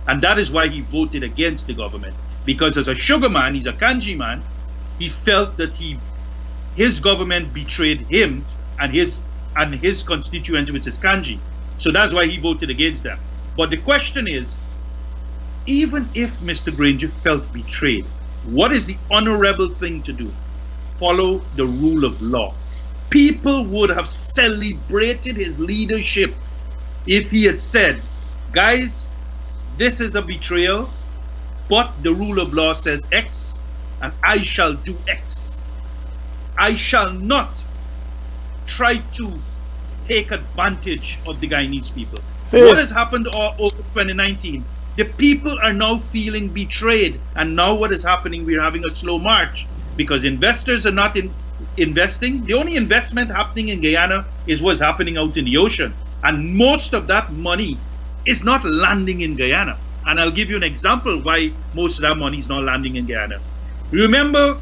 Speaker 6: And that is why he voted against the government. Because as a sugar man, he's a Kanji man, he felt that his government betrayed him and his constituent, which is Kanji. So that's why he voted against them. But the question is, even if Mr. Granger felt betrayed, what is the honorable thing to do? Follow the rule of law. People would have celebrated his leadership if he had said, guys, this is a betrayal, but the rule of law says X, and I shall do X. I shall not try to take advantage of the Guyanese people. What has happened over 2019? The people are now feeling betrayed, and now what is happening? We're having a slow march because investors are not investing. The only investment happening in Guyana is what's happening out in the ocean, and most of that money is not landing in Guyana. And I'll give you an example why most of that money is not landing in Guyana. Remember,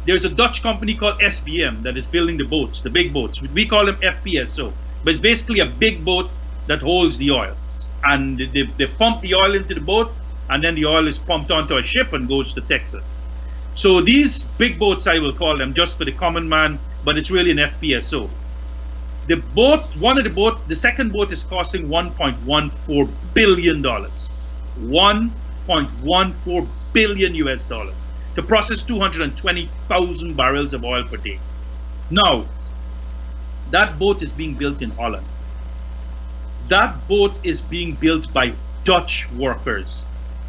Speaker 6: there's a Dutch company called SBM that is building the boats, the big boats. We call them FPSO, but it's basically a big boat that holds the oil. And they pump the oil into the boat, and then the oil is pumped onto a ship and goes to Texas. So these big boats, I will call them, just for the common man, but it's really an FPSO. The second boat is costing $1.14 billion. $1.14 billion US dollars to process 220,000 barrels of oil per day. Now, that boat is being built in Holland. That boat is being built by Dutch workers.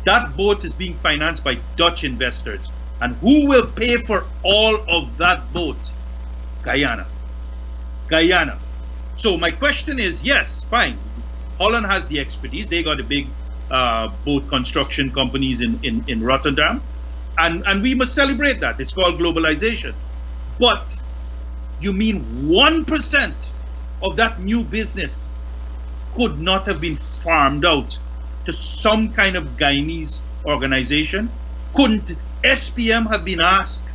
Speaker 6: That boat is being financed by Dutch investors. And who will pay for all of that boat? Guyana. Guyana. So my question is, yes, fine. Holland has the expertise. They got a big boat construction companies in Rotterdam. And we must celebrate that. It's called globalization. But you mean 1% of that new business could not have been farmed out to some kind of Guyanese organization? Couldn't SPM have been asked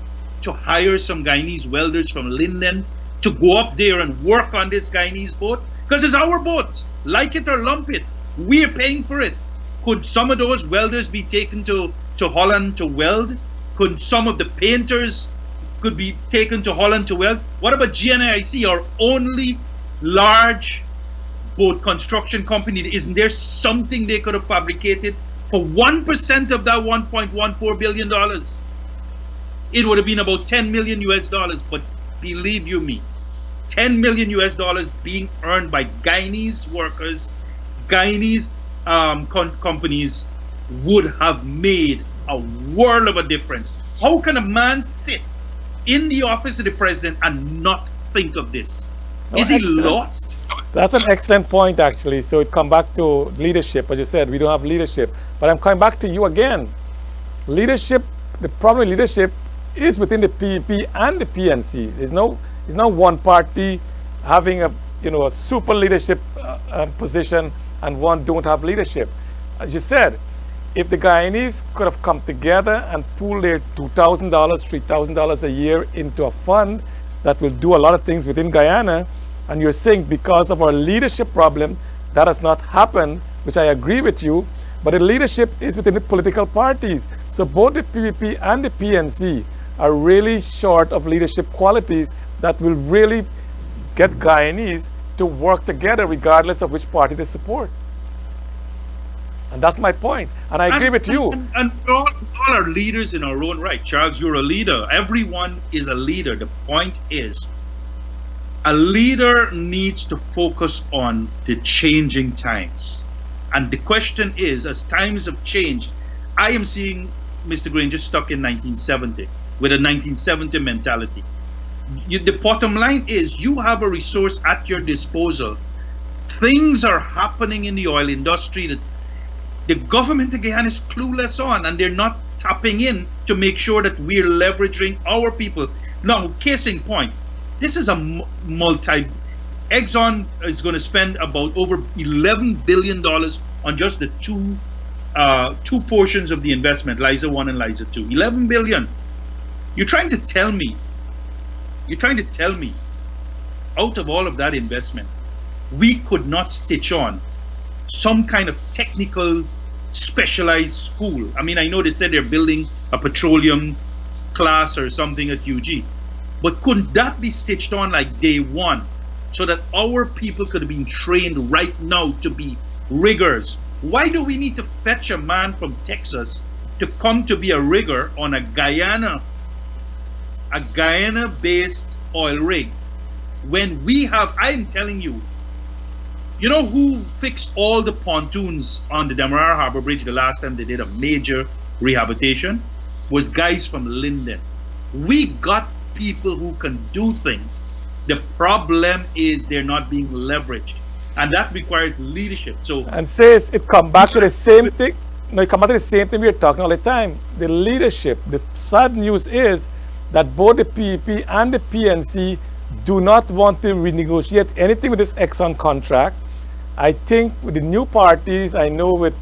Speaker 6: to hire some Guyanese welders from Linden to go up there and work on this Guyanese boat? Because it's our boat. Like it or lump it, we're paying for it. Could some of those welders be taken to Holland to weld? Could some of the painters could be taken to Holland to weld? What about GNIC, our only large boat construction company? Isn't there something they could have fabricated for 1% of that $1.14 billion? It would have been about 10 million US dollars. But believe you me, 10 million US dollars being earned by Guyanese workers, Guyanese companies would have made a world of a difference. How can a man sit in the office of the president and not think of this? Is he lost?
Speaker 5: That's an excellent point, actually. So it come back to leadership. As you said, we don't have leadership. But I'm coming back to you again. Leadership, the problem with leadership is within the PEP and the PNC. There's no one party having a super leadership position and one don't have leadership. As you said, if the Guyanese could have come together and pool their $2,000, $3,000 a year into a fund that will do a lot of things within Guyana, and you're saying because of our leadership problem, that has not happened, which I agree with you, but the leadership is within the political parties. So both the PPP and the PNC are really short of leadership qualities that will really get Guyanese to work together regardless of which party they support. And that's my point. And I agree with you.
Speaker 6: And we're all are leaders in our own right. Charles, you're a leader. Everyone is a leader. The point is, a leader needs to focus on the changing times. And the question is, as times have changed, I am seeing Mr. Granger stuck in 1970 with a 1970 mentality. The bottom line is, you have a resource at your disposal. Things are happening in the oil industry that the government of Guyana is clueless on, and they're not tapping in to make sure that we're leveraging our people. Now, case in point, this is a Exxon is going to spend about over $11 billion on just the two portions of the investment, Liza 1 and Liza 2. 11 billion. You're trying to tell me, out of all of that investment, we could not stitch on some kind of technical specialized school. I mean, I know they said they're building a petroleum class or something at UG, but couldn't that be stitched on like day one so that our people could have been trained right now to be riggers? Why do we need to fetch a man from Texas to come to be a rigger on a Guyana-based oil rig when we have, I'm telling you, you know who fixed all the pontoons on the Demerara Harbor Bridge the last time they did a major rehabilitation? Was guys from Linden. We got people who can do things. The problem is they're not being leveraged, and that requires leadership. So,
Speaker 5: and says it come back to the same thing. No, it come back to the same thing we're talking all the time. The leadership. The sad news is that both the PEP and the PNC do not want to renegotiate anything with this Exxon contract. I think with the new parties, I know with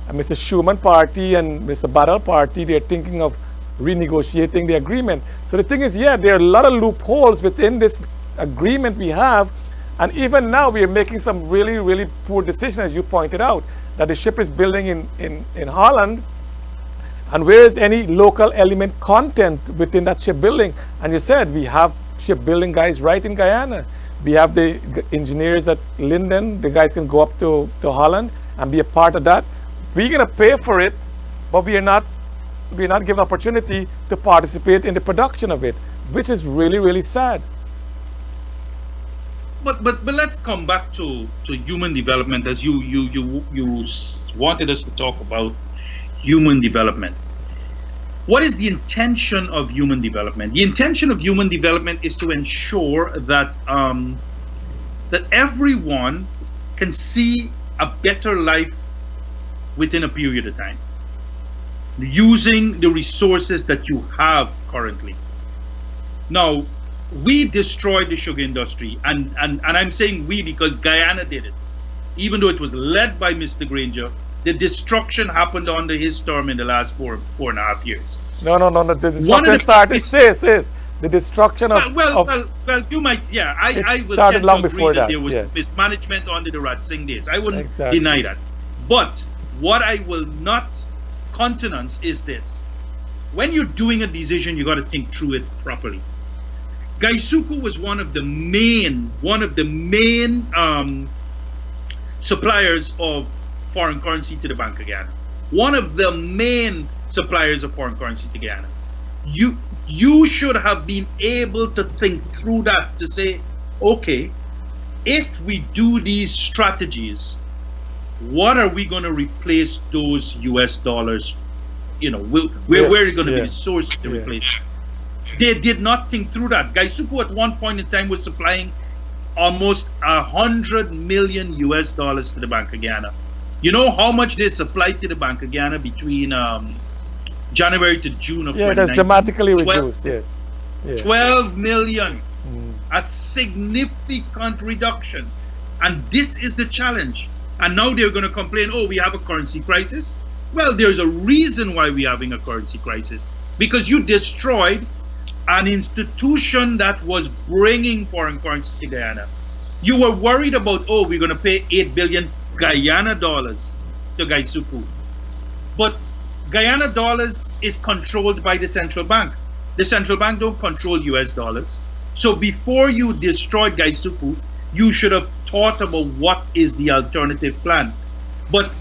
Speaker 5: Mr. Schuman party and Mr. Battle party, they're thinking of renegotiating the agreement. So the thing is, yeah, there are a lot of loopholes within this agreement we have. And even now, we are making some really, really poor decisions, as you pointed out, that the ship is building in Holland. And where is any local element content within that shipbuilding? And you said we have shipbuilding guys right in Guyana. We have the engineers at Linden. The guys can go up to Holland and be a part of that. We're going to pay for it, but we're not given opportunity to participate in the production of it, which is really, really sad.
Speaker 6: But let's come back to human development, as you wanted us to talk about human development. What is the intention of human development? The intention of human development is to ensure that that everyone can see a better life within a period of time, using the resources that you have currently. Now, we destroyed the sugar industry, and I'm saying we because Guyana did it. Even though it was led by Mr. Granger, the destruction happened under his term in the last 4.5 years.
Speaker 5: No. The destruction started. Sis. The destruction of.
Speaker 6: Well, you might. Yeah, I will
Speaker 5: started long
Speaker 6: agree
Speaker 5: before that.
Speaker 6: There was
Speaker 5: yes.
Speaker 6: mismanagement under the Rat Singh days. I wouldn't
Speaker 5: Exactly.
Speaker 6: deny that. But what I will not countenance is this: when you're doing a decision, you got to think through it properly. GECOM was one of the main suppliers of foreign currency to the Bank of Guyana. One of the main suppliers of foreign currency to Guyana. You should have been able to think through that to say, okay, if we do these strategies, what are we going to replace those US dollars? You know, where are going to be the source of the replacement? They did not think through that. GECOM at one point in time was supplying almost $100 million US dollars to the Bank of Guyana. You know how much they supplied to the Bank of Guyana between January to June of 2019?
Speaker 5: Yeah, that's dramatically reduced, yes. Yeah.
Speaker 6: 12 million. A significant reduction. And this is the challenge. And now they're going to complain, oh, we have a currency crisis. Well, there's a reason why we're having a currency crisis. Because you destroyed an institution that was bringing foreign currency to Guyana. You were worried about, oh, we're going to pay 8 billion Guyana dollars to GECOM. But Guyana dollars is controlled by the central bank. The central bank don't control US dollars. So before you destroyed GECOM, you should have thought about what is the alternative plan. But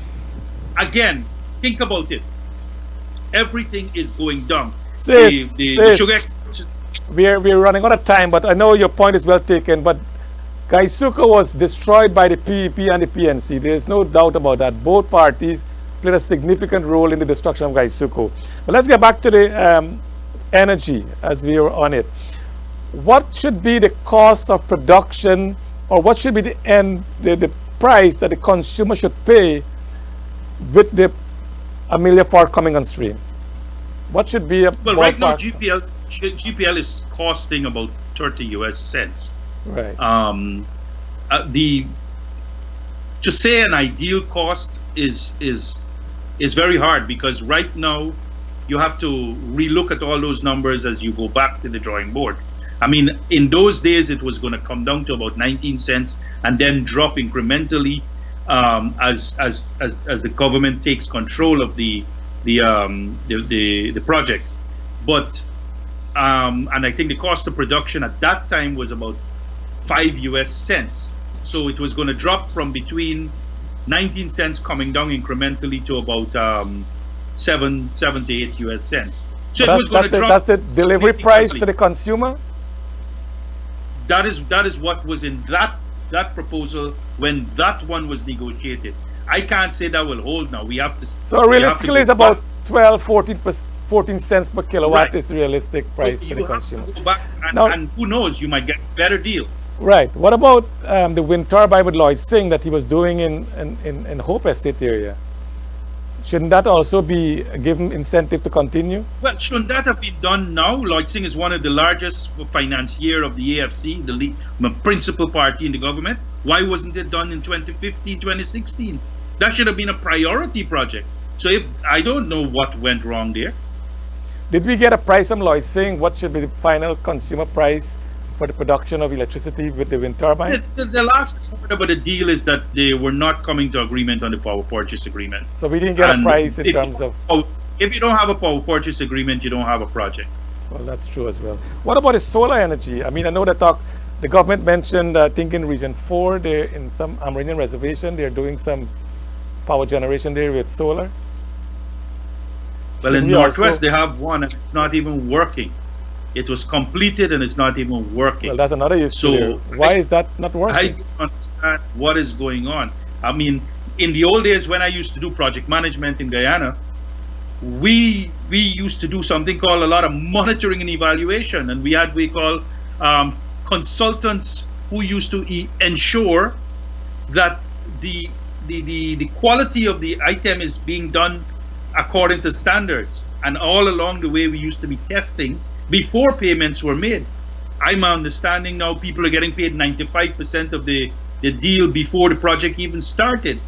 Speaker 6: again, think about it. Everything is going down.
Speaker 5: Sis,
Speaker 6: the sugar.
Speaker 5: We're running out of time, but I know your point is well taken. But GECOM was destroyed by the PEP and the PNC. There is no doubt about that. Both parties played a significant role in the destruction of GECOM. But let's get back to the energy as we are on it. What should be the cost of production, or what should be the price that the consumer should pay with the Amelia 4 coming on stream? What should be a
Speaker 6: well, right now GPL is costing about 30 US cents.
Speaker 5: Right.
Speaker 6: To say an ideal cost is very hard, because right now you have to relook at all those numbers as you go back to the drawing board. I mean, in those days it was going to come down to about 19 cents and then drop incrementally as the government takes control of the project. But and I think the cost of production at that time was about 5 US cents. So it was going to drop from between 19 cents coming down incrementally to about 7 to 8 US cents. So it was going to drop.
Speaker 5: That's the delivery price to the consumer?
Speaker 6: That is what was in that proposal when that one was negotiated. I can't say that will hold now. We have to.
Speaker 5: So realistically, it's about 12, 14 cents per kilowatt is realistic price to the consumer.
Speaker 6: To go back and who knows, you might get a better deal.
Speaker 5: Right. What about the wind turbine with Lloyd Singh that he was doing in Hope Estate area? Shouldn't that also be given incentive to continue?
Speaker 6: Well, shouldn't that have been done now? Lloyd Singh is one of the largest financier of the AFC, the principal party in the government. Why wasn't it done in 2015, 2016? That should have been a priority project. So I don't know what went wrong there.
Speaker 5: Did we get a price from Lloyd Singh? What should be the final consumer price for the production of electricity with the wind turbine?
Speaker 6: The last part about the deal is that they were not coming to agreement on the power purchase agreement.
Speaker 5: So we didn't get a price in terms of...
Speaker 6: If you don't have a power purchase agreement, you don't have a project.
Speaker 5: Well, that's true as well. What about the solar energy? I mean, I know the government mentioned, I think in Region 4, they're in some Amerindian reservation, they're doing some power generation there with solar.
Speaker 6: Well, in Northwest, they have one and it's not even working. It was completed and it's not even working.
Speaker 5: Well, that's another issue. So why is that not working?
Speaker 6: I don't understand what is going on. I mean, in the old days when I used to do project management in Guyana, we used to do something called a lot of monitoring and evaluation, and we call consultants who used to ensure that the quality of the item is being done according to standards. And all along the way, we used to be testing before payments were made. I'm understanding now people are getting paid 95% of the deal before the project even started.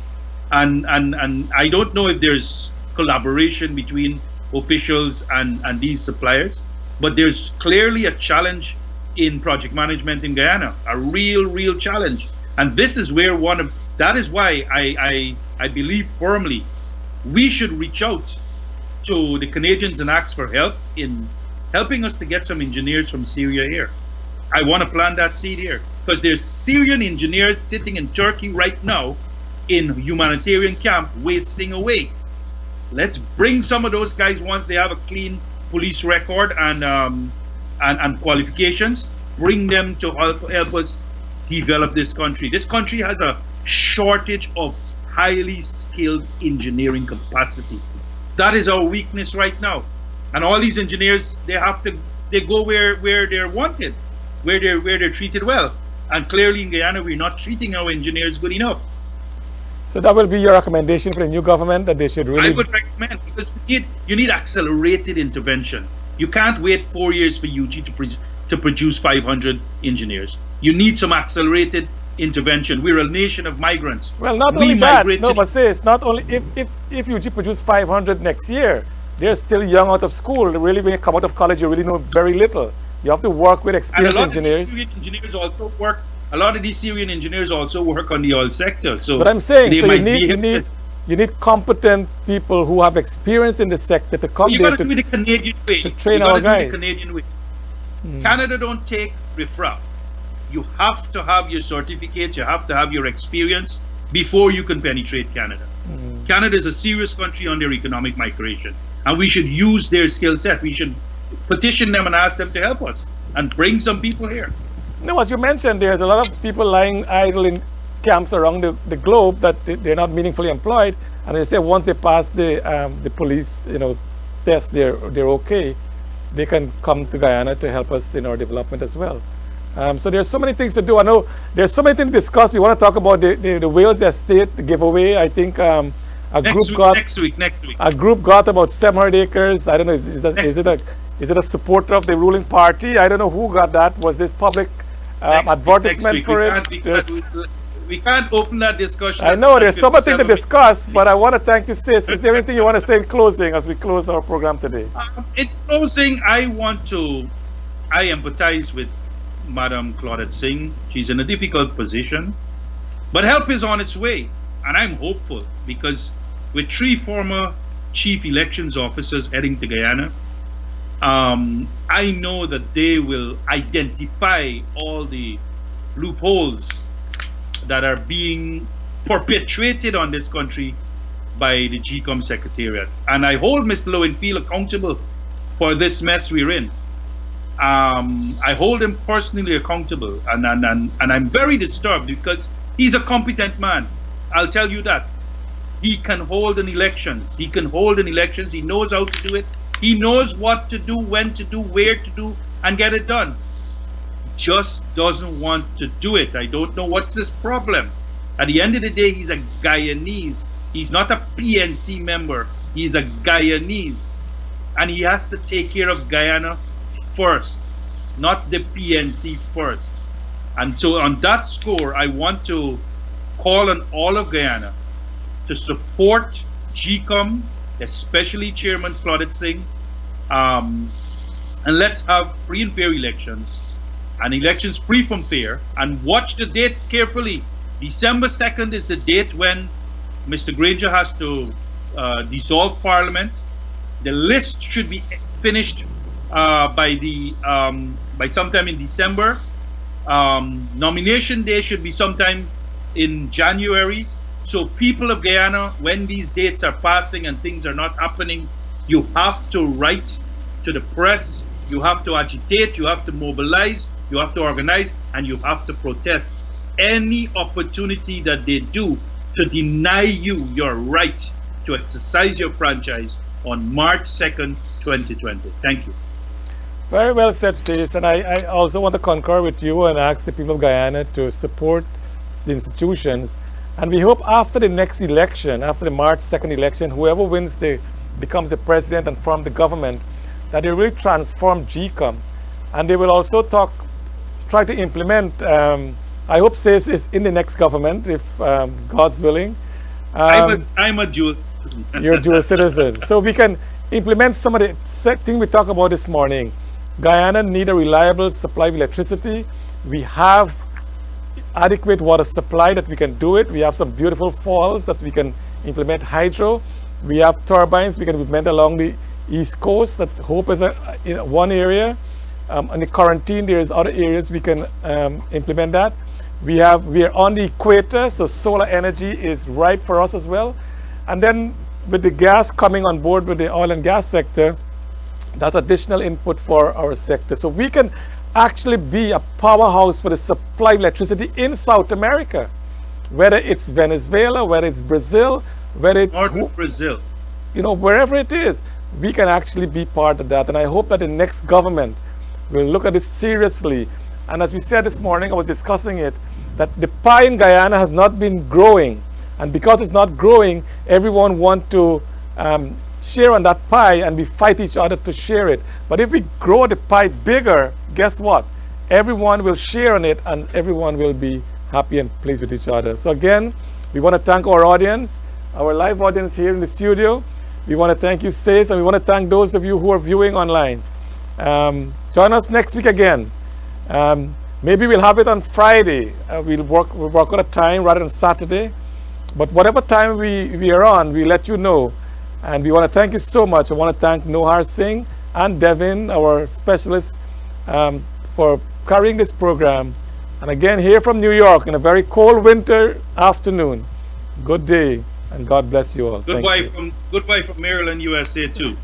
Speaker 6: And I don't know if there's collaboration between officials and these suppliers, but there's clearly a challenge in project management in Guyana, a real challenge. And this is where that is why I believe firmly we should reach out to the Canadians and ask for help in helping us to get some engineers from Syria here. I want to plant that seed here because there's Syrian engineers sitting in Turkey right now in humanitarian camp wasting away. Let's bring some of those guys once they have a clean police record and qualifications. Bring them to help us develop this country. This country has a shortage of highly skilled engineering capacity. That is our weakness right now. And all these engineers, they go where they're wanted, where they're treated well. And clearly in Guyana, we're not treating our engineers good enough.
Speaker 5: So that will be your recommendation for the new government, that they should really...
Speaker 6: I would recommend, because you need accelerated intervention. You can't wait 4 years for UG to produce 500 engineers. You need some accelerated intervention. We're a nation of migrants.
Speaker 5: Well, not only that, no, but sis, not only if UG produce 500 next year, they're still young out of school. Really, when you come out of college, you really know very little. You have to work with experienced engineers.
Speaker 6: And a lot of these Syrian engineers also work on the oil sector. So,
Speaker 5: but I'm saying, so you need competent people who have experience in the sector to come there to,
Speaker 6: do it the Canadian way.
Speaker 5: To train our guys.
Speaker 6: The Canadian way. Canada don't take riffraff. You have to have your certificates, you have to have your experience before you can penetrate Canada. Canada is a serious country on their economic migration, and we should use their skill set. We should petition them and ask them to help us and bring some people here.
Speaker 5: No, as you mentioned, there's a lot of people lying idle in camps around the globe that they're not meaningfully employed, and they say once they pass the police test, they're okay. They can come to Guyana to help us in our development as well. So there's so many things to do. I know there's so many things to discuss. We want to talk about the Wales estate, the giveaway. I think
Speaker 6: next week.
Speaker 5: A group got about 700 acres. I don't know. Is it a supporter of the ruling party? I don't know who got that. Was it public advertisement for it?
Speaker 6: We can't open that discussion.
Speaker 5: I know there's something to discuss, but I want to thank you, sis. Is there anything you want to say in closing as we close our program today?
Speaker 6: In closing, I empathize with Madam Claudette Singh. She's in a difficult position, but help is on its way, and I'm hopeful because with 3 former chief elections officers heading to Guyana, I know that they will identify all the loopholes that are being perpetrated on this country by the GECOM Secretariat. And I hold Mr. Lowenfield accountable for this mess we're in. I hold him personally accountable, and I'm very disturbed because he's a competent man. I'll tell you that. He can hold an elections. He knows how to do it. He knows what to do, when to do, where to do, and get it done. Just doesn't want to do it. I don't know what's his problem. At the end of the day, he's a Guyanese. He's not a PNC member. He's a Guyanese. And he has to take care of Guyana first, not the PNC first. And so on that score, I want to call on all of Guyana to support GECOM, especially Chairman Claudette Singh, and let's have free and fair elections, and elections free from fair, and watch the dates carefully. December 2nd is the date when Mr. Granger has to dissolve Parliament. The list should be finished by sometime in December. Nomination day should be sometime in January. So people of Guyana, when these dates are passing and things are not happening, you have to write to the press, you have to agitate, you have to mobilize, you have to organize, and you have to protest. Any opportunity that they do to deny you your right to exercise your franchise, on March 2nd, 2020. Thank you.
Speaker 5: Very well said, Sis. And I also want to concur with you and ask the people of Guyana to support the institutions. And we hope after the next election, after the March 2nd election, whoever wins becomes the president and forms the government, that they really transform GECOM. And they will also try to implement, I hope Sis is in the next government, if God's willing.
Speaker 6: I'm a dual citizen.
Speaker 5: You're a dual citizen. So we can implement some of the things we talked about this morning. Guyana need a reliable supply of electricity. We have adequate water supply that we can do it. We have some beautiful falls that we can implement hydro. We have turbines we can implement along the east coast that hope is in one area. On the quarantine, there's other areas we can implement that. We are on the equator, so solar energy is right for us as well. And then with the gas coming on board with the oil and gas sector, that's additional input for our sector. So we can actually be a powerhouse for the supply of electricity in South America, whether it's Venezuela, whether it's Brazil, whether it's
Speaker 6: Northern Brazil.
Speaker 5: Wherever it is, we can actually be part of that. And I hope that the next government will look at it seriously. And as we said this morning, I was discussing it, that the pie in Guyana has not been growing. And because it's not growing, everyone wants to share on that pie, and we fight each other to share it. But if we grow the pie bigger, guess what? Everyone will share on it, and everyone will be happy and pleased with each other. So again, we want to thank our audience, our live audience here in the studio. We want to thank you, Sis, and we want to thank those of you who are viewing online. Join us next week again. Maybe we'll have it on Friday. We'll work on a time rather than Saturday. But whatever time we are on, we let you know. And we want to thank you so much. I want to thank Nohar Singh and Devin, our specialist, for carrying this program. And again, here from New York in a very cold winter afternoon. Good day, and God bless you all.
Speaker 6: Goodbye from Maryland, USA too.